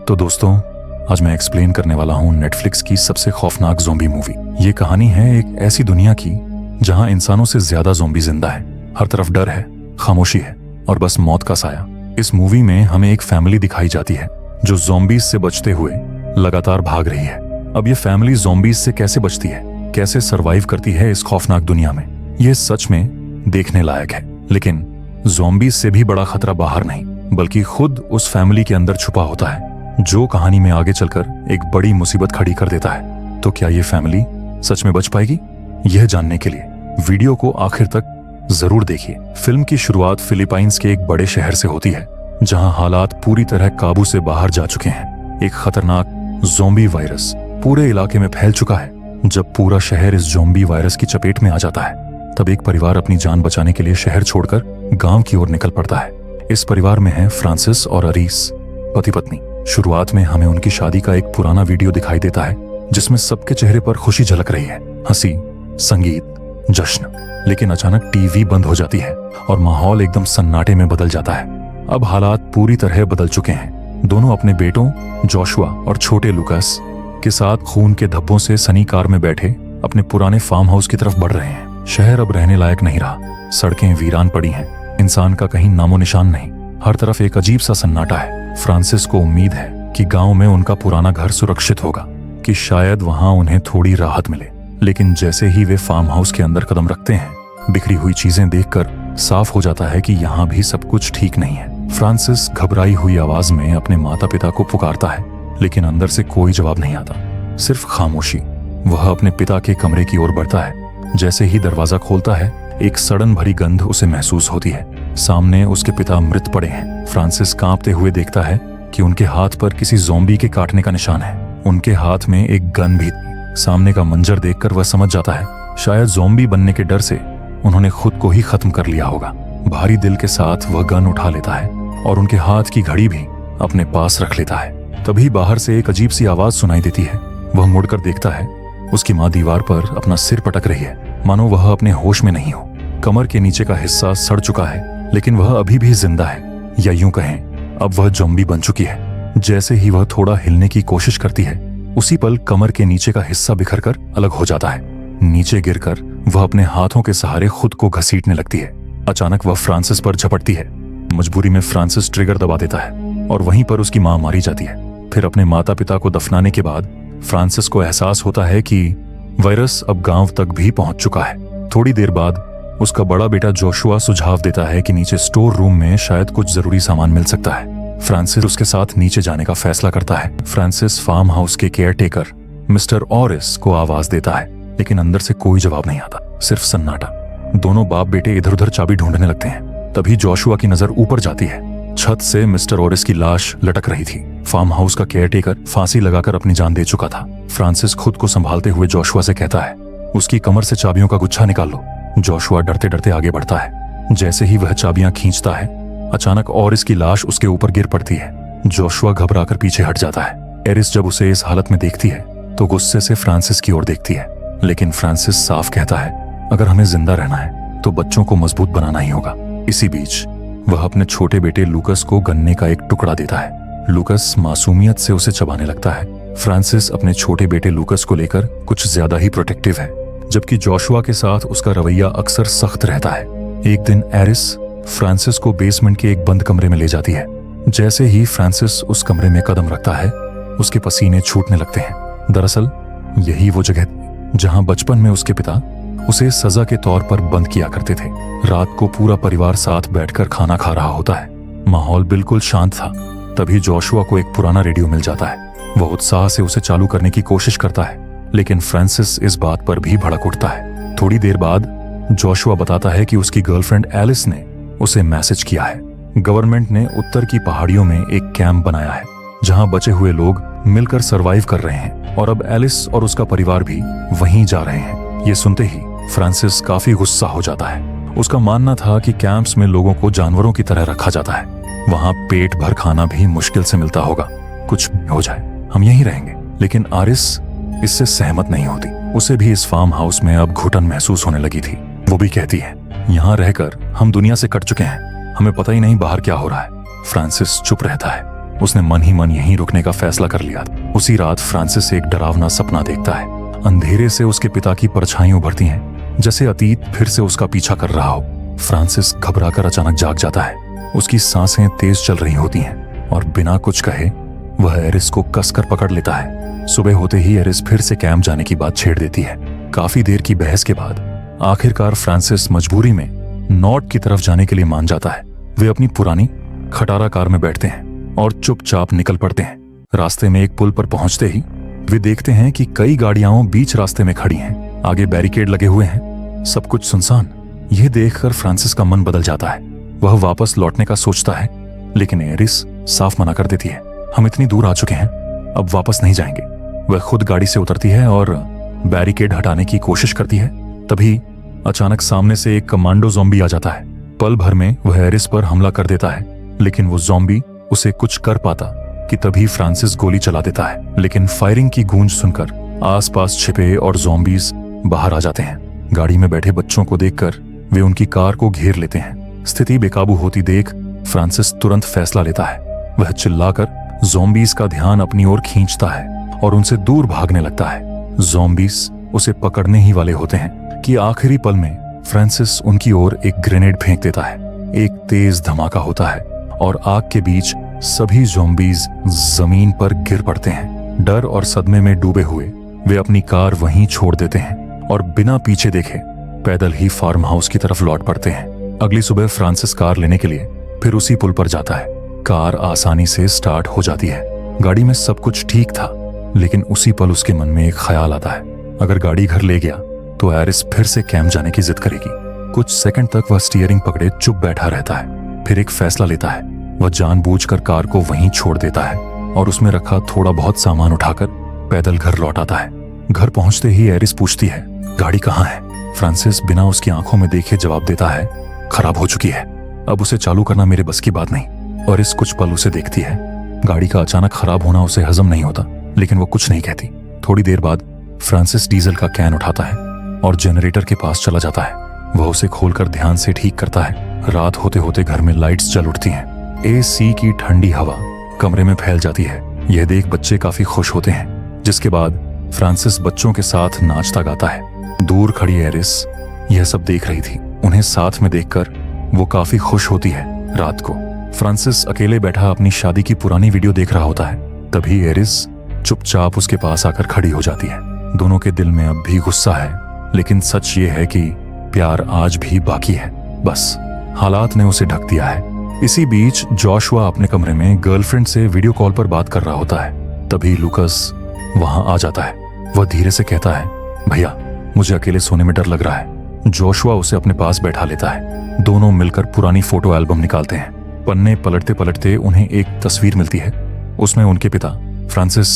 तो दोस्तों, आज मैं एक्सप्लेन करने वाला हूँ नेटफ्लिक्स की सबसे खौफनाक ज़ॉम्बी मूवी। ये कहानी है एक ऐसी दुनिया की जहाँ इंसानों से ज्यादा ज़ॉम्बी जिंदा है। हर तरफ डर है, खामोशी है और बस मौत का साया। इस मूवी में हमें एक फैमिली दिखाई जाती है जो ज़ॉम्बीज से बचते हुए लगातार भाग रही है। अब ये फैमिली ज़ॉम्बीज से कैसे बचती है, कैसे सरवाइव करती है इस खौफनाक दुनिया में, ये सच में देखने लायक है। लेकिन ज़ॉम्बीज से भी बड़ा खतरा बाहर नहीं बल्कि खुद उस फैमिली के अंदर छुपा होता है, जो कहानी में आगे चलकर एक बड़ी मुसीबत खड़ी कर देता है। तो क्या ये फैमिली सच में बच पाएगी? यह जानने के लिए वीडियो को आखिर तक जरूर देखिए। फिल्म की शुरुआत फिलीपाइंस के एक बड़े शहर से होती है जहां हालात पूरी तरह काबू से बाहर जा चुके हैं। एक खतरनाक ज़ॉम्बी वायरस पूरे इलाके में फैल चुका है। जब पूरा शहर इस ज़ॉम्बी वायरस की चपेट में आ जाता है, तब एक परिवार अपनी जान बचाने के लिए शहर छोड़कर गांव की ओर निकल पड़ता है। इस परिवार में है फ्रांसिस और अरीस, पति पत्नी। शुरुआत में हमें उनकी शादी का एक पुराना वीडियो दिखाई देता है जिसमें सबके चेहरे पर खुशी झलक रही है, हंसी, संगीत, जश्न। लेकिन अचानक टीवी बंद हो जाती है और माहौल एकदम सन्नाटे में बदल जाता है। अब हालात पूरी तरह बदल चुके हैं। दोनों अपने बेटों जोशुआ और छोटे लुकास के साथ खून के धब्बों से सनी कार में बैठे अपने पुराने फार्म हाउस की तरफ बढ़ रहे हैं। शहर अब रहने लायक नहीं रहा, सड़कें वीरान पड़ी हैं, इंसान का कहीं नामो निशान नहीं। हर तरफ एक अजीब सा सन्नाटा है। फ्रांसिस को उम्मीद है कि गांव में उनका पुराना घर सुरक्षित होगा, कि शायद वहां उन्हें थोड़ी राहत मिले। लेकिन जैसे ही वे फार्म हाउस के अंदर कदम रखते हैं, बिखरी हुई चीजें देखकर साफ हो जाता है कि यहाँ भी सब कुछ ठीक नहीं है। फ्रांसिस घबराई हुई आवाज में अपने माता पिता को पुकारता है, लेकिन अंदर से कोई जवाब नहीं आता, सिर्फ खामोशी। वह अपने पिता के कमरे की ओर बढ़ता है। जैसे ही दरवाजा खोलता है, एक सड़न भरी गंध उसे महसूस होती है। सामने उसके पिता मृत पड़े हैं। फ्रांसिस कांपते हुए देखता है कि उनके हाथ पर किसी ज़ॉम्बी के काटने का निशान है। उनके हाथ में एक गन भी थी। सामने का मंजर देखकर वह समझ जाता है शायद ज़ॉम्बी बनने के डर से उन्होंने खुद को ही खत्म कर लिया होगा। भारी दिल के साथ वह गन उठा लेता है और उनके हाथ की घड़ी भी अपने पास रख लेता है। तभी बाहर से एक अजीब सी आवाज सुनाई देती है। वह मुड़कर देखता है, उसकी माँ दीवार पर अपना सिर पटक रही है, मानो वह अपने होश में नहीं हो। कमर के नीचे का हिस्सा सड़ चुका है, लेकिन वह अभी भी जिंदा है, या यूं कहें अब वह ज़ॉम्बी बन चुकी है। जैसे ही वह थोड़ा हिलने की कोशिश करती है, उसी पल कमर के नीचे का हिस्सा बिखरकर अलग हो जाता है। नीचे गिरकर वह अपने हाथों के सहारे खुद को घसीटने लगती है। अचानक वह फ्रांसिस पर झपटती है। मजबूरी में फ्रांसिस ट्रिगर दबा देता है और वहीं पर उसकी मां मारी जाती है। फिर अपने माता पिता को दफनाने के बाद फ्रांसिस को एहसास होता है कि वायरस अब गांव तक भी पहुंच चुका है। थोड़ी देर बाद उसका बड़ा बेटा जोशुआ सुझाव देता है कि नीचे स्टोर रूम में शायद कुछ जरूरी सामान मिल सकता है। फ्रांसिस उसके साथ नीचे जाने का फैसला करता है। फ्रांसिस फार्म हाउस के केयरटेकर मिस्टर ऑरिस को आवाज देता है, लेकिन अंदर से कोई जवाब नहीं आता, सिर्फ सन्नाटा। दोनों बाप बेटे इधर उधर चाबी ढूंढने लगते हैं। तभी जोशुआ की नजर ऊपर जाती है। छत से मिस्टर ऑरिस की लाश लटक रही थी। फार्म हाउस का केयरटेकर फांसी लगाकर अपनी जान दे चुका था। फ्रांसिस खुद को संभालते हुए जोशुआ से कहता है, उसकी कमर से चाबियों का गुच्छा निकाल लो। जोशुआ डरते डरते आगे बढ़ता है। जैसे ही वह चाबियां खींचता है, अचानक और इसकी लाश उसके ऊपर गिर पड़ती है। जोशुआ घबराकर पीछे हट जाता है। एरिस जब उसे इस हालत में देखती है तो गुस्से से फ्रांसिस की ओर देखती है, लेकिन फ्रांसिस साफ कहता है, अगर हमें जिंदा रहना है तो बच्चों को मजबूत बनाना ही होगा। इसी बीच वह अपने छोटे बेटे लुकस को गन्ने का एक टुकड़ा देता है। लुकस मासूमियत से उसे चबाने लगता है। फ्रांसिस अपने छोटे बेटे लुकस को लेकर कुछ ज्यादा ही प्रोटेक्टिव है, जबकि जोशुआ के साथ उसका रवैया अक्सर सख्त रहता है। एक दिन एरिस फ्रांसिस को बेसमेंट के एक बंद कमरे में ले जाती है। जैसे ही फ्रांसिस उस कमरे में कदम रखता है, उसके पसीने छूटने लगते हैं। दरअसल यही वो जगह थी जहां बचपन में उसके पिता उसे सजा के तौर पर बंद किया करते थे। रात को पूरा परिवार साथ बैठकर खाना खा रहा होता है। माहौल बिल्कुल शांत था। तभी जोशुआ को एक पुराना रेडियो मिल जाता है। वह उत्साह से उसे चालू करने की कोशिश करता है, लेकिन फ्रांसिस इस बात पर भी भड़क उठता है। थोड़ी देर बाद जोशुआ बताता है कि उसकी गर्लफ्रेंड एलिस ने उसे मैसेज किया है। गवर्नमेंट ने उत्तर की पहाड़ियों में एक कैंप बनाया है जहां बचे हुए लोग मिलकर सरवाइव कर रहे हैं, और अब एलिस और उसका परिवार भी वहीं जा रहे हैं। ये सुनते ही फ्रांसिस काफी गुस्सा हो जाता है। उसका मानना था कि कैंप्स में लोगों को जानवरों की तरह रखा जाता है। वहां पेट भर खाना भी मुश्किल से मिलता होगा। कुछ भी हो जाए, हम यहीं रहेंगे। लेकिन आरिस इससे सहमत नहीं होती। उसे भी इस फार्म हाउस में अब घुटन महसूस होने लगी थी। वो भी कहती है, यहाँ रहकर हम दुनिया से कट चुके हैं, हमें पता ही नहीं बाहर क्या हो रहा है। फ्रांसिस चुप रहता है। उसने मन ही मन यहीं रुकने का फैसला कर लिया। उसी रात फ्रांसिस एक डरावना सपना देखता है। अंधेरे से उसके पिता की परछाई उभरती हैं, जैसे अतीत फिर से उसका पीछा कर रहा हो। फ्रांसिस घबराकर अचानक जाग जाता है। उसकी सांसें तेज चल रही होती हैं और बिना कुछ कहे वह एरिस को कसकर पकड़ लेता है। सुबह होते ही एरिस फिर से कैंप जाने की बात छेड़ देती है। काफी देर की बहस के बाद आखिरकार फ्रांसिस मजबूरी में नॉर्थ की तरफ जाने के लिए मान जाता है। वे अपनी पुरानी खटारा कार में बैठते हैं और चुपचाप निकल पड़ते हैं। रास्ते में एक पुल पर पहुंचते ही वे देखते हैं कि कई गाड़ियां बीच रास्ते में खड़ी हैं। आगे बैरिकेड लगे हुए हैं, सब कुछ सुनसान। यह देखकर फ्रांसिस का मन बदल जाता है। वह वापस लौटने का सोचता है, लेकिन एरिस साफ मना कर देती है। हम इतनी दूर आ चुके हैं, अब वापस नहीं जाएंगे। वह खुद गाड़ी से उतरती है और बैरिकेड हटाने की कोशिश करती है। तभी अचानक सामने से एक कमांडो ज़ॉम्बी आ जाता है। पल भर में वह एरिस पर हमला कर देता है, लेकिन वो ज़ॉम्बी उसे कुछ कर पाता कि तभी फ्रांसिस गोली चला देता है। लेकिन फायरिंग की गूंज सुनकर आसपास छिपे और ज़ॉम्बीज बाहर आ जाते हैं। गाड़ी में बैठे बच्चों को देखकर वे उनकी कार को घेर लेते हैं। स्थिति बेकाबू होती देख फ्रांसिस तुरंत फैसला लेता है। वह चिल्लाकर ज़ॉम्बीज का ध्यान अपनी ओर खींचता है और उनसे दूर भागने लगता है। ज़ॉम्बीज उसे पकड़ने ही वाले होते हैं कि आखिरी पल में फ्रांसिस उनकी ओर एक ग्रेनेड फेंक देता है। एक तेज धमाका होता है और आग के बीच सभी ज़ॉम्बीज जमीन पर गिर पड़ते हैं। डर और सदमे में डूबे हुए वे अपनी कार वहीं छोड़ देते हैं और बिना पीछे देखे पैदल ही फार्म हाउस की तरफ लौट पड़ते हैं। अगली सुबह फ्रांसिस कार लेने के लिए फिर उसी पुल पर जाता है। कार आसानी से स्टार्ट हो जाती है। गाड़ी में सब कुछ ठीक था, लेकिन उसी पल उसके मन में एक ख्याल आता है, अगर गाड़ी घर ले गया तो एरिस फिर से कैंप जाने की जिद करेगी। कुछ सेकंड तक वह स्टीयरिंग पकड़े चुप बैठा रहता है। फिर एक फैसला लेता है। वह जानबूझकर कार को वहीं छोड़ देता है और उसमें रखा थोड़ा बहुत सामान उठाकर पैदल घर लौट आता है। घर पहुंचते ही एरिस पूछती है, गाड़ी कहाँ है? फ्रांसिस बिना उसकी आंखों में देखे जवाब देता है, खराब हो चुकी है, अब उसे चालू करना मेरे बस की बात नहीं। और इस कुछ पल उसे देखती है। गाड़ी का अचानक खराब होना उसे हजम नहीं होता, लेकिन वो कुछ नहीं कहती। थोड़ी देर बाद फ्रांसिस डीजल का कैन उठाता है और जनरेटर के पास चला जाता है। वह उसे खोलकर ध्यान से ठीक करता है। रात होते होते घर में लाइट्स जल उठती हैं। एसी की ठंडी हवा कमरे में फैल जाती है। यह देख बच्चे काफी खुश होते हैं, जिसके बाद फ्रांसिस बच्चों के साथ नाचता गाता है। दूर खड़ी एरिस यह सब देख रही थी। उन्हें साथ में देखकर वो काफी खुश होती है। रात को फ्रांसिस अकेले बैठा अपनी शादी की पुरानी वीडियो देख रहा होता है। तभी एरिस चुपचाप उसके पास आकर खड़ी हो जाती है। दोनों के दिल में अब भी गुस्सा है, लेकिन सच ये है कि प्यार आज भी बाकी है, बस हालात ने उसे ढक दिया है। इसी बीच जोशुआ अपने कमरे में गर्लफ्रेंड से वीडियो कॉल पर बात कर रहा होता है। तभी लूकस वहां आ जाता है। वह धीरे से कहता है, भैया मुझे अकेले सोने में डर लग रहा है। जोशुआ उसे अपने पास बैठा लेता है। दोनों मिलकर पुरानी फोटो एल्बम निकालते हैं। पन्ने पलटते पलटते उन्हें एक तस्वीर मिलती है। उसमें उनके पिता फ्रांसिस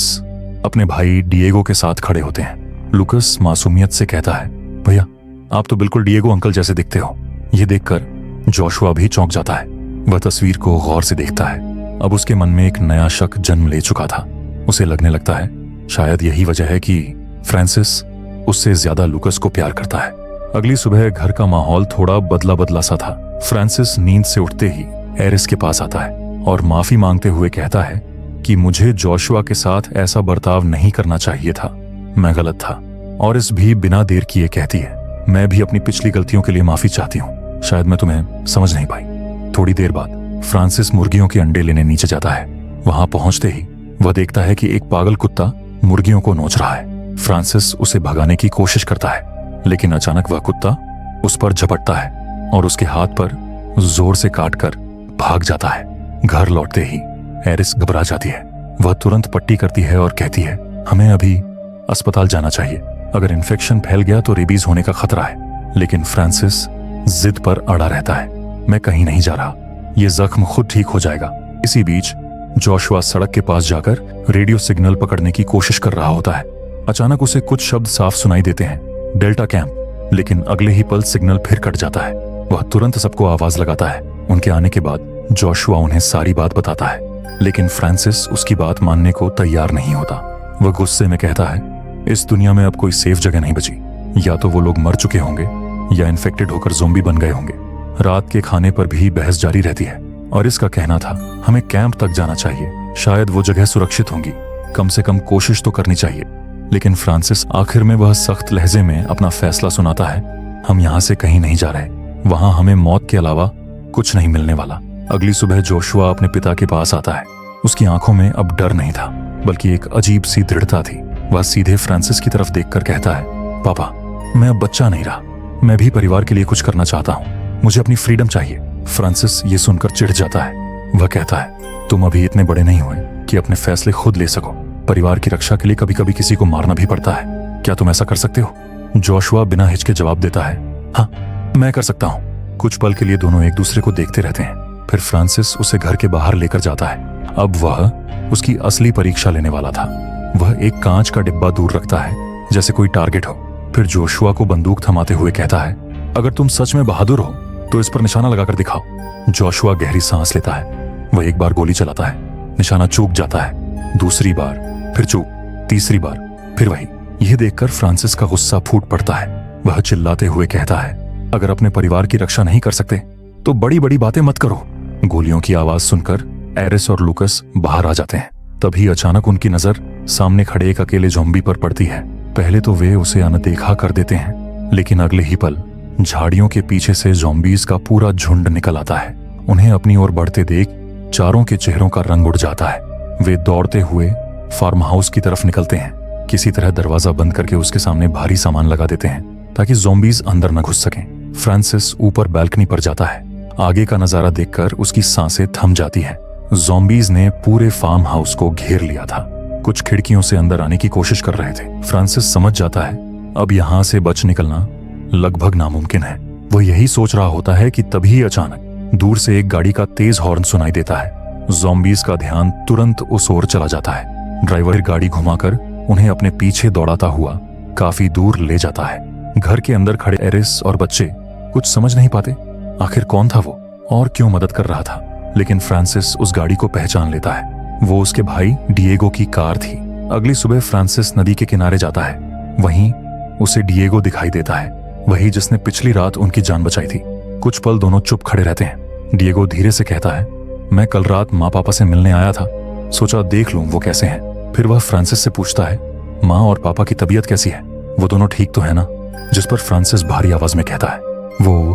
अपने भाई डिएगो के साथ खड़े होते हैं। लूकस मासूमियत से कहता है, भैया आप तो बिल्कुल डिएगो अंकल जैसे दिखते हो। यह देखकर जोशुआ भी चौंक जाता है। वह तस्वीर को गौर से देखता है। अब उसके मन में एक नया शक जन्म ले चुका था। उसे लगने लगता है शायद यही वजह है कि फ्रांसिस उससे ज्यादा लूकस को प्यार करता है। अगली सुबह घर का माहौल थोड़ा बदला बदला सा था। फ्रांसिस नींद से उठते ही एरिस के पास आता है और माफी मांगते हुए कहता है कि मुझे जोशुआ के साथ ऐसा बर्ताव नहीं करना चाहिए था, मैं गलत था। और इस भी बिना देर किए कहती है, मैं भी अपनी पिछली गलतियों के लिए माफी चाहती हूँ, शायद मैं तुम्हें समझ नहीं पाई। थोड़ी देर बाद फ्रांसिस मुर्गियों के अंडे लेने नीचे जाता है। वहां पहुंचते ही वह देखता है कि एक पागल कुत्ता मुर्गियों को नोच रहा है। फ्रांसिस उसे भगाने की कोशिश करता है, लेकिन अचानक वह कुत्ता उस पर झपटता है और उसके हाथ पर जोर से काटकर भाग जाता है। घर लौटते ही एरिस घबरा जाती है। वह तुरंत पट्टी करती है और कहती है, हमें अभी अस्पताल जाना चाहिए, अगर इन्फेक्शन फैल गया तो रेबीज होने का खतरा है। लेकिन फ्रांसिस जिद पर अड़ा रहता है, मैं कहीं नहीं जा रहा, ये जख्म खुद ठीक हो जाएगा। इसी बीच जोशुआ सड़क के पास जाकर रेडियो सिग्नल पकड़ने की कोशिश कर रहा होता है। अचानक उसे कुछ शब्द साफ सुनाई देते हैं, डेल्टा कैंप। लेकिन अगले ही पल सिग्नल फिर कट जाता है। वह तुरंत सबको आवाज लगाता है। उनके आने के बाद जोशुआ उन्हें सारी बात बताता है, लेकिन फ्रांसिस उसकी बात मानने को तैयार नहीं होता। वह गुस्से में कहता है, इस दुनिया में अब कोई सेफ जगह नहीं बची, या तो वो लोग मर चुके होंगे या इन्फेक्टेड होकर ज़ोंबी बन गए होंगे। रात के खाने पर भी बहस जारी रहती है और इसका कहना था हमें कैंप तक जाना चाहिए। शायद वो जगह सुरक्षित होंगी, कम से कम कोशिश तो करनी चाहिए। लेकिन फ्रांसिस आखिर में वह सख्त लहजे में अपना फैसला सुनाता है, हम यहाँ से कहीं नहीं जा रहे, वहां हमें मौत के अलावा कुछ नहीं मिलने वाला। अगली सुबह जोशुआ अपने पिता के पास आता है। उसकी आंखों में अब डर नहीं था, बल्कि एक अजीब सी दृढ़ता थी। वह सीधे फ्रांसिस की तरफ देखकर कहता है, पापा, मैं अब बच्चा नहीं रहा, मैं भी परिवार के लिए कुछ करना चाहता हूँ, मुझे अपनी फ्रीडम चाहिए। फ्रांसिस ये सुनकर चिढ़ जाता है। वह कहता है, तुम अभी इतने बड़े नहीं हुए कि अपने फैसले खुद ले सको। परिवार की रक्षा के लिए कभी कभी किसी को मारना भी पड़ता है, क्या तुम ऐसा कर सकते हो? जोशुआ बिना हिचके जवाब देता है, हाँ, मैं कर सकता हूँ। कुछ पल के लिए दोनों एक दूसरे को देखते रहते हैं। फिर फ्रांसिस उसे घर के बाहर लेकर जाता है। अब वह उसकी असली परीक्षा लेने वाला था। वह एक कांच का डिब्बा दूर रखता है, जैसे कोई टारगेट हो। फिर जोशुआ को बंदूक थमाते हुए कहता है, अगर तुम सच में बहादुर हो तो इस पर निशाना लगाकर दिखाओ। जोशुआ गहरी सांस लेता है। वह एक बार गोली चलाता है, निशाना चूक जाता है। दूसरी बार, फिर चूक, तीसरी बार, फिर वही। यह देखकर फ्रांसिस का गुस्सा फूट पड़ता है। वह चिल्लाते हुए कहता है, अगर अपने परिवार की रक्षा नहीं कर सकते तो बड़ी बड़ी बातें मत करो। गोलियों की आवाज सुनकर एरिस और लूकस बाहर आ जाते हैं। तभी अचानक उनकी नजर सामने खड़े एक अकेले ज़ॉम्बी पर पड़ती है। पहले तो वे उसे अनदेखा कर देते हैं, लेकिन अगले ही पल झाड़ियों के पीछे से ज़ॉम्बीज का पूरा झुंड निकल आता है। उन्हें अपनी ओर बढ़ते देख चारों के चेहरों का रंग उड़ जाता है। वे दौड़ते हुए फार्म हाउस की तरफ निकलते हैं। किसी तरह दरवाजा बंद करके उसके सामने भारी सामान लगा देते हैं ताकि ज़ॉम्बीज अंदर न घुस सकें। फ्रांसिस ऊपर बालकनी पर जाता है। आगे का नजारा देखकर उसकी सांसें थम जाती हैं। ज़ॉम्बीज ने पूरे फार्म हाउस को घेर लिया था। कुछ खिड़कियों से अंदर आने की कोशिश कर रहे थे। फ्रांसिस समझ जाता है अब यहाँ से बच निकलना लगभग नामुमकिन है। वह यही सोच रहा होता है कि तभी अचानक दूर से एक गाड़ी का तेज हॉर्न सुनाई देता है। ज़ॉम्बीज का ध्यान तुरंत उस ओर चला जाता है। ड्राइवर गाड़ी घुमाकर उन्हें अपने पीछे दौड़ाता हुआ काफी दूर ले जाता है। घर के अंदर खड़े एरिस और बच्चे कुछ समझ नहीं पाते आखिर कौन था वो और क्यों मदद कर रहा था। लेकिन फ्रांसिस उस गाड़ी को पहचान लेता है। वो उसके भाई डिएगो की कार थी। अगली सुबह फ्रांसिस नदी के किनारे जाता है। वहीं उसे डिएगो दिखाई देता है, वही जिसने पिछली रात उनकी जान बचाई थी। कुछ पल दोनों चुप खड़े रहते हैं। डिएगो धीरे से कहता है, मैं कल रात माँ पापा से मिलने आया था, सोचा देख लूं वो कैसे हैं। फिर वह फ्रांसिस से पूछता है, माँ और पापा की तबीयत कैसी है, वो दोनों ठीक तो है ना? जिस पर फ्रांसिस भारी आवाज में कहता है, वो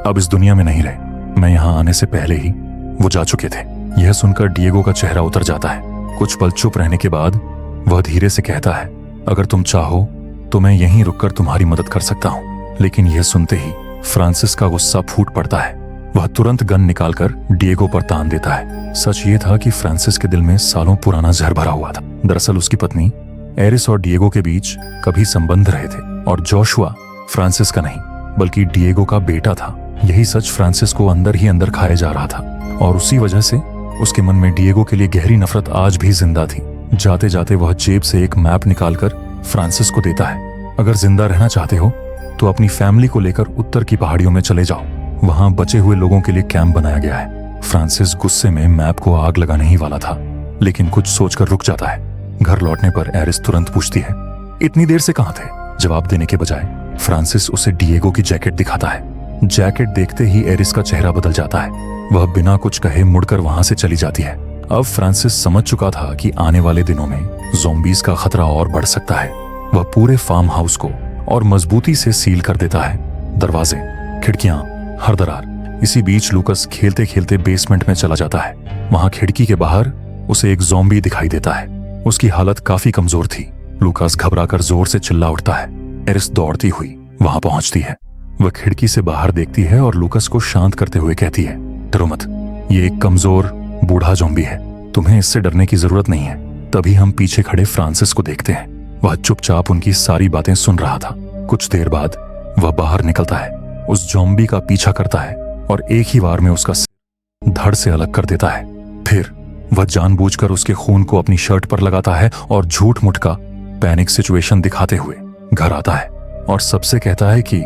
अब इस दुनिया में नहीं रहे, मैं यहाँ आने से पहले ही वो जा चुके थे। यह सुनकर डिएगो का चेहरा उतर जाता है। कुछ पल चुप रहने के बाद वह धीरे से कहता है, अगर तुम चाहो तो मैं यहीं रुककर तुम्हारी मदद कर सकता हूँ। लेकिन यह सुनते ही फ्रांसिस का गुस्सा फूट पड़ता है। वह तुरंत गन निकालकर डिएगो पर तान देता है। सच ये था कि फ्रांसिस के दिल में सालों पुराना जहर भरा हुआ था। दरअसल उसकी पत्नी एरिस और डिएगो के बीच कभी संबंध रहे थे और जोशुआ फ्रांसिस का नहीं बल्कि डिएगो का बेटा था। यही सच फ्रांसिस को अंदर ही अंदर खाए जा रहा था और उसी वजह से उसके मन में डिएगो के लिए गहरी नफरत आज भी जिंदा थी। जाते जाते वह जेब से एक मैप निकालकर फ्रांसिस को देता है, अगर जिंदा रहना चाहते हो तो अपनी फैमिली को लेकर उत्तर की पहाड़ियों में चले जाओ, वहां बचे हुए लोगों के लिए कैंप बनाया गया है। फ्रांसिस गुस्से में मैप को आग लगाने ही वाला था, लेकिन कुछ सोचकर रुक जाता है। घर लौटने पर एरिस तुरंत पूछती है, इतनी देर से कहां थे? जवाब देने के बजाय फ्रांसिस उसे डिएगो की जैकेट दिखाता है। जैकेट देखते ही एरिस का चेहरा बदल जाता है। वह बिना कुछ कहे मुड़कर वहां से चली जाती है। अब फ्रांसिस समझ चुका था कि आने वाले दिनों में ज़ॉम्बीज का खतरा और बढ़ सकता है। वह पूरे फार्म हाउस को और मजबूती से सील कर देता है, दरवाजे, खिड़कियां, हर दरार। इसी बीच लूकस खेलते खेलते बेसमेंट में चला जाता है। वहां खिड़की के बाहर उसे एक ज़ॉम्बी दिखाई देता है। उसकी हालत काफी कमजोर थी। लूकास घबराकर जोर से चिल्ला उठता है। एरिस दौड़ती हुई वहां पहुंचती है। वह खिड़की से बाहर देखती है और लूकस को शांत करते हुए कहती है, डरो मत, ये एक कमजोर बूढ़ा ज़ॉम्बी है, तुम्हें इससे डरने की जरूरत नहीं है। तभी हम पीछे खड़े फ्रांसिस को देखते हैं। वह चुपचाप उनकी सारी बातें सुन रहा था। कुछ देर बाद वह बाहर निकलता है, उस ज़ॉम्बी का पीछा करता है और एक ही बार में उसका सिर धड़ से अलग कर देता है। फिर वह जानबूझकर उसके खून को अपनी शर्ट पर लगाता है और झूठ मूठ का पैनिक सिचुएशन दिखाते हुए घर आता है और सबसे कहता है कि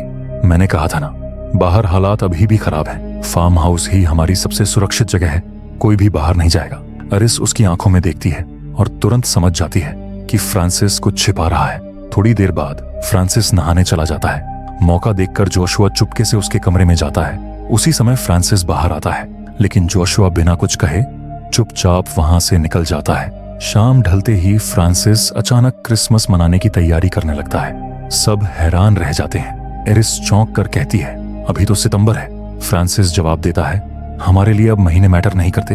मैंने कहा था ना, बाहर हालात अभी भी खराब हैं। फार्म हाउस ही हमारी सबसे सुरक्षित जगह है, कोई भी बाहर नहीं जाएगा। एरिस उसकी आंखों में देखती है और तुरंत समझ जाती है कि फ्रांसिस कुछ छिपा रहा है। थोड़ी देर बाद फ्रांसिस नहाने चला जाता है। मौका देखकर जोशुआ चुपके से उसके कमरे में जाता है। उसी समय फ्रांसिस बाहर आता है, लेकिन जोशुआ बिना कुछ कहे चुपचाप वहां से निकल जाता है। शाम ढलते ही फ्रांसिस अचानक क्रिसमस मनाने की तैयारी करने लगता है। सब हैरान रह जाते हैं। एरिस चौंक कर कहती है, अभी तो सितंबर है। फ्रांसिस जवाब देता है, हमारे लिए अब महीने मैटर नहीं करते,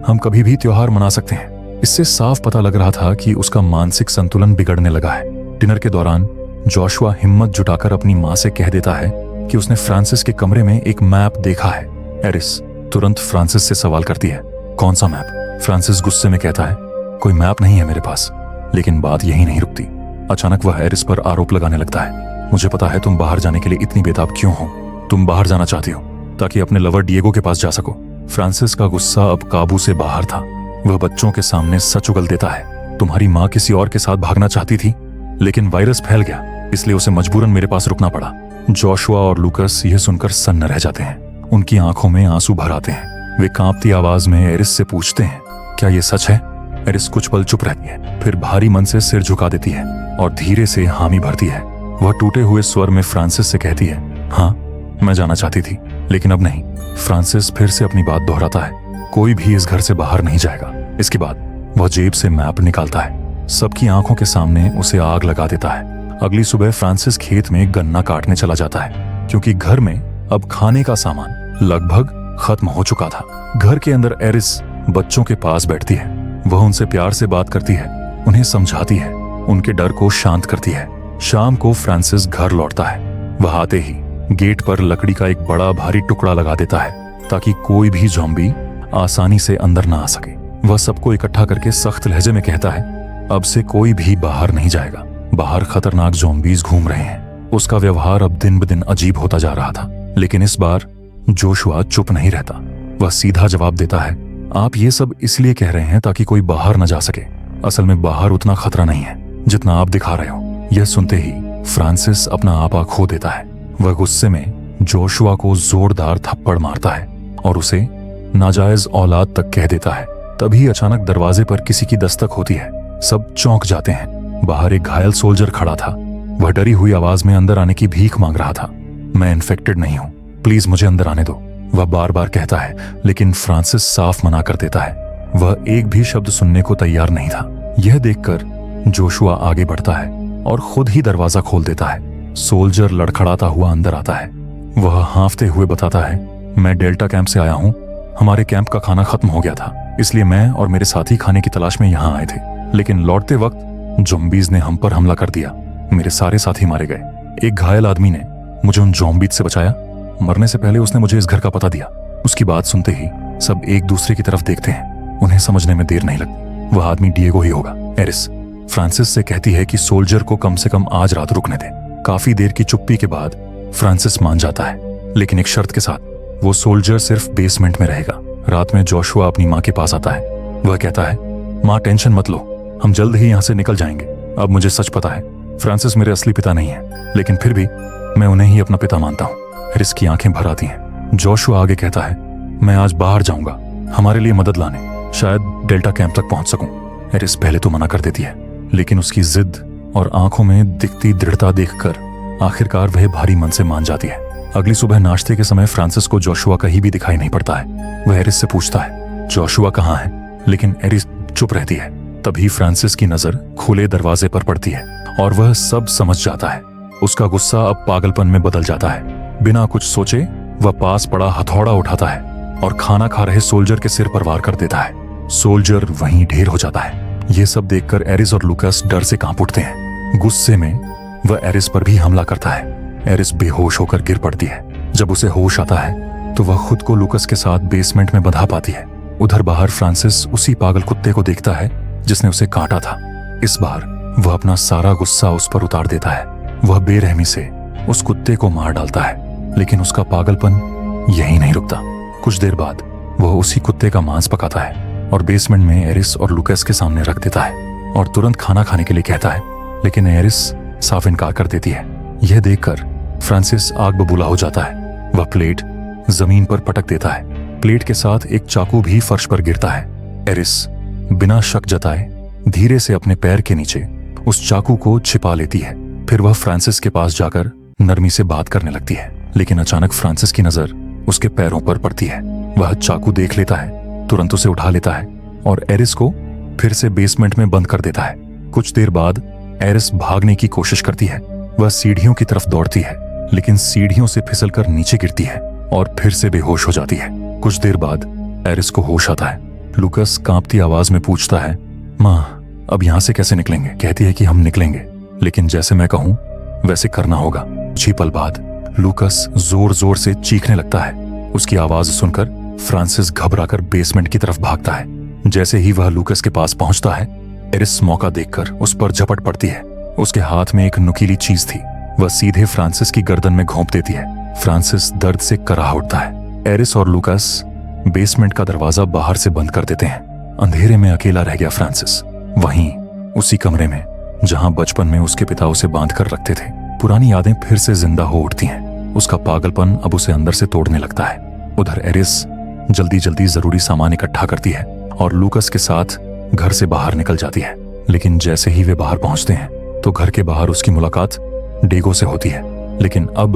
हम कभी भी त्योहार मना सकते हैं। इससे साफ पता लग रहा था कि उसका मानसिक संतुलन बिगड़ने लगा है। डिनर के दौरान जोशुआ हिम्मत जुटाकर अपनी माँ से कह देता है कि उसने फ्रांसिस के कमरे में एक मैप देखा है। एरिस तुरंत फ्रांसिस से सवाल करती है, कौन सा मैप? फ्रांसिस गुस्से में कहता है, कोई मैप नहीं है मेरे पास। लेकिन बात यही नहीं रुकती। अचानक वह एरिस पर आरोप लगाने लगता है, मुझे पता है तुम बाहर जाने के लिए इतनी बेताब क्यों हो। तुम बाहर जाना चाहती हो ताकि अपने लवर डिएगो के पास जा सको। फ्रांसिस का गुस्सा अब काबू से बाहर था। वह बच्चों के सामने सच उगल देता है, तुम्हारी माँ किसी और के साथ भागना चाहती थी, लेकिन वायरस फैल गया, इसलिए उसे मजबूरन मेरे पास रुकना पड़ा। जोशुआ और लूकस यह सुनकर सन्न रह जाते हैं। उनकी आंखों में आंसू भर आते हैं। वे कांपती आवाज में एरिस से पूछते हैं, क्या ये सच है? एरिस कुछ पल चुप रहती है, फिर भारी मन से सिर झुका देती है और धीरे से हामी भरती है। वह टूटे हुए स्वर में फ्रांसिस से कहती है, हाँ मैं जाना चाहती थी, लेकिन अब नहीं। फ्रांसिस फिर से अपनी बात दोहराता है, कोई भी इस घर से बाहर नहीं जाएगा। इसके बाद वह जेब से मैप निकालता है, सबकी आंखों के सामने उसे आग लगा देता है। अगली सुबह फ्रांसिस खेत में गन्ना काटने चला जाता है, क्योंकि घर में अब खाने का सामान लगभग खत्म हो चुका था। घर के अंदर एरिस बच्चों के पास बैठती है। वह उनसे प्यार से बात करती है, उन्हें समझाती है, उनके डर को शांत करती है। शाम को फ्रांसिस घर लौटता है। वह आते ही गेट पर लकड़ी का एक बड़ा भारी टुकड़ा लगा देता है ताकि कोई भी ज़ॉम्बी आसानी से अंदर ना आ सके। वह सबको इकट्ठा करके सख्त लहजे में कहता है, अब से कोई भी बाहर नहीं जाएगा, बाहर खतरनाक ज़ॉम्बीज घूम रहे हैं। उसका व्यवहार अब दिन ब दिन अजीब होता जा रहा था, लेकिन इस बार जोशुआ चुप नहीं रहता। वह सीधा जवाब देता है, आप ये सब इसलिए कह रहे हैं ताकि कोई बाहर न जा सके। असल में बाहर उतना खतरा नहीं है जितना आप दिखा रहे हो। यह सुनते ही फ्रांसिस अपना आपा खो देता है। वह गुस्से में जोशुआ को जोरदार थप्पड़ मारता है और उसे नाजायज औलाद तक कह देता है। तभी अचानक दरवाजे पर किसी की दस्तक होती है। सब चौंक जाते हैं। बाहर एक घायल सोल्जर खड़ा था। वह डरी हुई आवाज में अंदर आने की भीख मांग रहा था। मैं इन्फेक्टेड नहीं हूं, प्लीज मुझे अंदर आने दो, वह बार बार कहता है, लेकिन फ्रांसिस साफ मना कर देता है। वह एक भी शब्द सुनने को तैयार नहीं था। यह देखकर जोशुआ आगे बढ़ता है और खुद ही दरवाजा खोल देता है। सोल्जर लड़खड़ाता हुआ अंदर आता है। वह हांफते हुए बताता है, मैं डेल्टा कैंप से आया हूं। हमारे कैंप का खाना खत्म हो गया था, इसलिए मैं और मेरे साथी खाने की तलाश में यहाँ आए थे, लेकिन लौटते वक्त ज़ॉम्बीज ने हम पर हमला कर दिया। मेरे सारे साथी मारे गए। एक घायल आदमी ने मुझे उन ज़ॉम्बीज से बचाया। मरने से पहले उसने मुझे इस घर का पता दिया। उसकी बात सुनते ही सब एक दूसरे की तरफ देखते हैं। उन्हें समझने में देर नहीं लगती। वह आदमी डिएगो ही होगा। एरिस फ्रांसिस से कहती है कि सोल्जर को कम से कम आज रात रुकने दे। काफी देर की चुप्पी के बाद फ्रांसिस मान जाता है, लेकिन एक शर्त के साथ। वो सोल्जर सिर्फ बेसमेंट में रहेगा। रात में जोशुआ अपनी माँ के पास आता है। वह कहता है, माँ टेंशन मत लो, हम जल्द ही यहाँ से निकल जाएंगे। अब मुझे सच पता है, फ्रांसिस मेरे असली पिता नहीं है, लेकिन फिर भी मैं उन्हें ही अपना पिता मानता हूँ। एरिस की आंखें भर आती हैं। जोशुआ आगे कहता है, मैं आज बाहर जाऊंगा हमारे लिए मदद लाने, शायद डेल्टा कैंप तक पहुंच सकूं। एरिस पहले तो मना कर देती है, लेकिन उसकी जिद और आंखों में दिखती दृढ़ता देखकर आखिरकार वह भारी मन से मान जाती है। अगली सुबह नाश्ते के समय फ्रांसिस को जोशुआ कहीं भी दिखाई नहीं पड़ता है। वह एरिस से पूछता है, जोशुआ कहाँ है? लेकिन एरिस चुप रहती है। तभी फ्रांसिस की नजर खुले दरवाजे पर पड़ती है और वह सब समझ जाता है। उसका गुस्सा अब पागलपन में बदल जाता है। बिना कुछ सोचे वह पास पड़ा हथौड़ा उठाता है और खाना खा रहे सोल्जर के सिर पर वार कर देता है। सोल्जर वहीं ढेर हो जाता है। यह सब देखकर एरिस और लूकस डर से कांप उठते हैं। गुस्से में वह एरिस पर भी हमला करता है। एरिस बेहोश होकर गिर पड़ती है। जब उसे होश आता है तो वह खुद को लूकस के साथ बेसमेंट में बंधा पाती है। उधर बाहर फ्रांसिस उसी पागल कुत्ते को देखता है जिसने उसे काटा था। इस बार वह अपना सारा गुस्सा उस पर उतार देता है। वह बेरहमी से उस कुत्ते को मार डालता है, लेकिन उसका पागलपन यहीं नहीं रुकता। कुछ देर बाद वह उसी कुत्ते का मांस पकाता है और बेसमेंट में एरिस और लूकस के सामने रख देता है और तुरंत खाना खाने के लिए कहता है, लेकिन एरिस साफ इनकार कर देती है। यह देखकर फ्रांसिस आग बबूला हो जाता है। वह प्लेट जमीन पर पटक देता है। प्लेट के साथ एक चाकू भी फर्श पर गिरता है। एरिस बिना शक जताए धीरे से अपने पैर के नीचे उस चाकू को छिपा लेती है। फिर वह फ्रांसिस के पास जाकर नरमी से बात करने लगती है, लेकिन अचानक फ्रांसिस की नजर उसके पैरों पर पड़ती है। वह चाकू देख लेता है, तुरंत उसे उठा लेता है और एरिस को फिर से बेसमेंट में बंद कर देता है। कुछ देर बाद एरिस भागने की कोशिश करती है। वह सीढ़ियों की तरफ दौड़ती है, लेकिन सीढ़ियों से फिसलकर नीचे गिरती है और फिर से बेहोश हो जाती है। कुछ देर बाद एरिस को होश आता है। लूकास कांपती आवाज में पूछता है, माँ अब यहां से कैसे निकलेंगे? कहती है कि हम निकलेंगे, लेकिन जैसे मैं कहूं वैसे करना होगा। कुछ ही पल बाद लूकास जोर जोर से चीखने लगता है। उसकी आवाज सुनकर फ्रांसिस घबराकर बेसमेंट की तरफ भागता है। जैसे ही वह लूकास के पास पहुंचता है, एरिस मौका देखकर उस पर झपट पड़ती है। उसके हाथ में एक नुकीली चीज थी। वह सीधे फ्रांसिस की गर्दन में घोंप देती है। फ्रांसिस दर्द से कराह उठता है। एरिस और लूकास बेसमेंट का दरवाजा बाहर से बंद कर देते हैं। अंधेरे में अकेला रह गया फ्रांसिस, वहीं उसी कमरे में जहां बचपन में उसके पिता उसे बांध कर रखते थे। पुरानी यादें फिर से जिंदा हो उठती हैं। उसका पागलपन अब उसे अंदर से तोड़ने लगता है। उधर एरिस जल्दी जल्दी जरूरी सामान इकट्ठा करती है और लूकास के साथ घर से बाहर निकल जाती है। लेकिन जैसे ही वे बाहर पहुंचते हैं तो घर के बाहर उसकी मुलाकात डेगो से होती है। लेकिन अब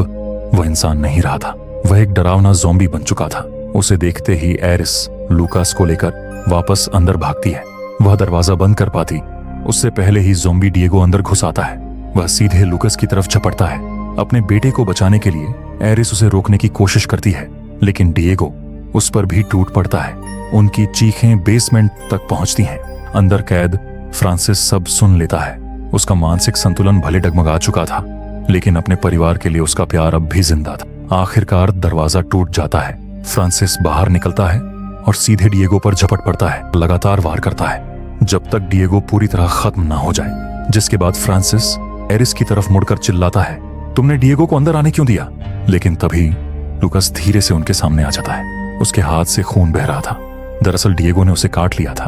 वह इंसान नहीं रहा था, वह एक डरावना ज़ॉम्बी बन चुका था। उसे देखते ही एरिस लूकास को लेकर वापस अंदर भागती है। वह दरवाजा बंद कर पाती उससे पहले ही ज़ॉम्बी डिएगो अंदर घुस आता है। वह सीधे लूकास की तरफ झपटता है। अपने बेटे को बचाने के लिए एरिस उसे रोकने की कोशिश करती है, लेकिन डिएगो उस पर भी टूट पड़ता है। उनकी चीखें बेसमेंट तक पहुंचती हैं। अंदर कैद फ्रांसिस सब सुन लेता है। उसका मानसिक संतुलन भले डगमगा चुका था, लेकिन अपने परिवार के लिए उसका प्यार अब भी जिंदा था। आखिरकार दरवाजा टूट जाता है। फ्रांसिस बाहर निकलता है और सीधे डिएगो पर झपट पड़ता है। लगातार वार करता है जब तक डिएगो पूरी तरह खत्म ना हो जाए, जिसके बाद फ्रांसिस एरिस की तरफ मुड़कर चिल्लाता है, तुमने डिएगो को अंदर आने क्यों दिया? लेकिन तभी लूकास धीरे से उनके सामने आ जाता है। उसके हाथ से खून बह रहा था। दरअसल डिएगो ने उसे काट लिया था।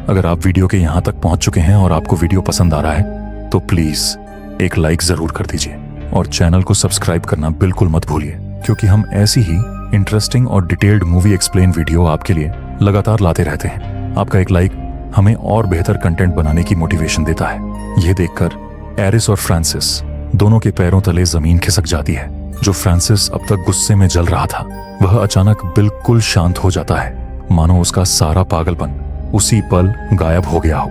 अगर आप वीडियो के यहाँ तक पहुंच चुके हैं और आपको वीडियो पसंद आ रहा है तो प्लीज एक लाइक जरूर कर दीजिए और चैनल को सब्सक्राइब करना बिल्कुल मत भूलिए, क्योंकि हम ऐसी ही इंटरेस्टिंग और डिटेल्ड मूवी एक्सप्लेन वीडियो आपके लिए लगातार लाते रहते हैं। आपका एक लाइक हमें और बेहतर कंटेंट बनाने की मोटिवेशन देता है। यह देखकर एरिस और फ्रांसिस दोनों के पैरों तले जमीन खिसक जाती है। जो फ्रांसिस अब तक गुस्से में जल रहा था, वह अचानक बिल्कुल शांत हो जाता है, मानो उसका सारा पागलपन उसी पल गायब हो गया हो।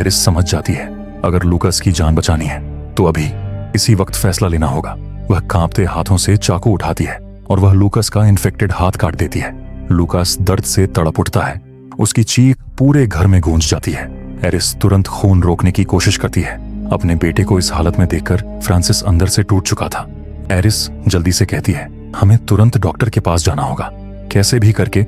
एरिस समझ जाती है अगर लूकास की जान बचानी है तो अभी इसी वक्त फैसला लेना होगा। वह कांपते हाथों से चाकू उठाती है और वह लूकास का इन्फेक्टेड हाथ काट देती है। लूकास दर्द से तड़प उठता है। उसकी चीख पूरे घर में गूंज जाती है। एरिस तुरंत खून रोकने की कोशिश करती है। अपने बेटे को इस हालत में देखकर फ्रांसिस अंदर से टूट चुका था। एरिस जल्दी से कहती है, हमें तुरंत डॉक्टर के पास जाना होगा, कैसे भी करके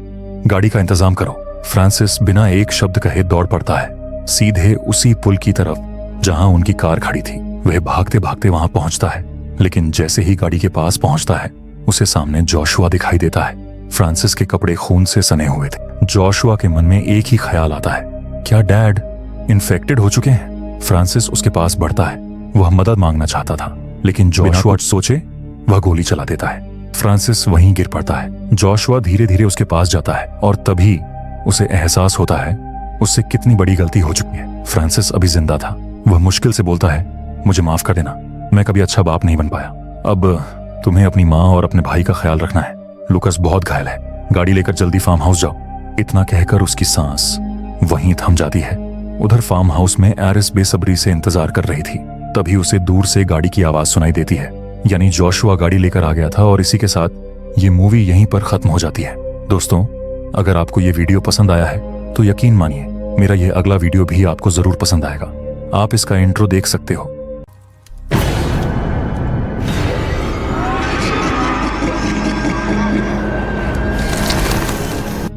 गाड़ी का इंतजाम करो। फ्रांसिस बिना एक शब्द कहे दौड़ पड़ता है, सीधे उसी पुल की तरफ जहां उनकी कार खड़ी थी। वह भागते भागते वहां पहुंचता है, लेकिन जैसे ही गाड़ी के पास पहुंचता है उसे सामने जोशुआ दिखाई देता है। फ्रांसिस के कपड़े खून से सने हुए थे। जोशुआ के मन में एक ही ख्याल आता है, क्या डैड इन्फेक्टेड हो चुके हैं? फ्रांसिस उसके पास बढ़ता है। वह मदद मांगना चाहता था, लेकिन जोशुआ सोचे वह गोली चला देता है। फ्रांसिस वहीं गिर पड़ता है। जोशुआ धीरे धीरे उसके पास जाता है और तभी उसे एहसास होता है उससे कितनी बड़ी गलती हो चुकी है। फ्रांसिस अभी जिंदा था। वह मुश्किल से बोलता है, मुझे माफ कर देना, मैं कभी अच्छा बाप नहीं बन पाया। अब तुम्हें अपनी माँ और अपने भाई का ख्याल रखना है। लूकास बहुत घायल है, गाड़ी लेकर जल्दी फार्म हाउस जाओ। इतना कहकर उसकी सांस वहीं थम जाती है। उधर फार्म हाउस में एरिस बेसब्री से इंतजार कर रही थी। तभी उसे दूर से गाड़ी की आवाज सुनाई देती है, यानी जोशुआ गाड़ी लेकर आ गया था। और इसी के साथ ये मूवी यहीं पर खत्म हो जाती है। दोस्तों, अगर आपको ये वीडियो पसंद आया है तो यकीन मानिए मेरा ये अगला वीडियो भी आपको जरूर पसंद आएगा। आप इसका इंट्रो देख सकते हो।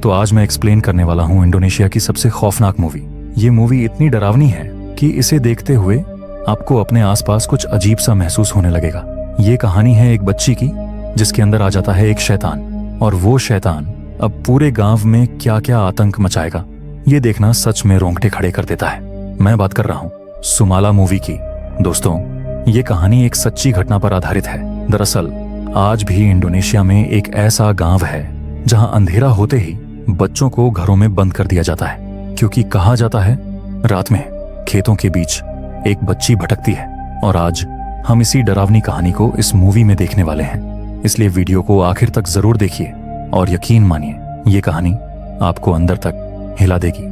तो आज मैं एक्सप्लेन करने वाला हूं इंडोनेशिया की सबसे खौफनाक मूवी। ये मूवी इतनी डरावनी है कि इसे देखते हुए आपको अपने आसपास कुछ अजीब सा महसूस होने लगेगा। ये कहानी है एक बच्ची की जिसके अंदर आ जाता है एक शैतान, और वो शैतान अब पूरे गांव में क्या क्या आतंक मचाएगा, ये देखना सच में रोंगटे खड़े कर देता है। मैं बात कर रहा हूँ सुमाला मूवी की। दोस्तों, ये कहानी एक सच्ची घटना पर आधारित है। दरअसल आज भी इंडोनेशिया में एक ऐसा गांव है जहां अंधेरा होते ही बच्चों को घरों में बंद कर दिया जाता है, क्योंकि कहा जाता है रात में खेतों के बीच एक बच्ची भटकती है। और आज हम इसी डरावनी कहानी को इस मूवी में देखने वाले हैं, इसलिए वीडियो को आखिर तक जरूर देखिए और यकीन मानिए ये कहानी आपको अंदर तक हिला देगी।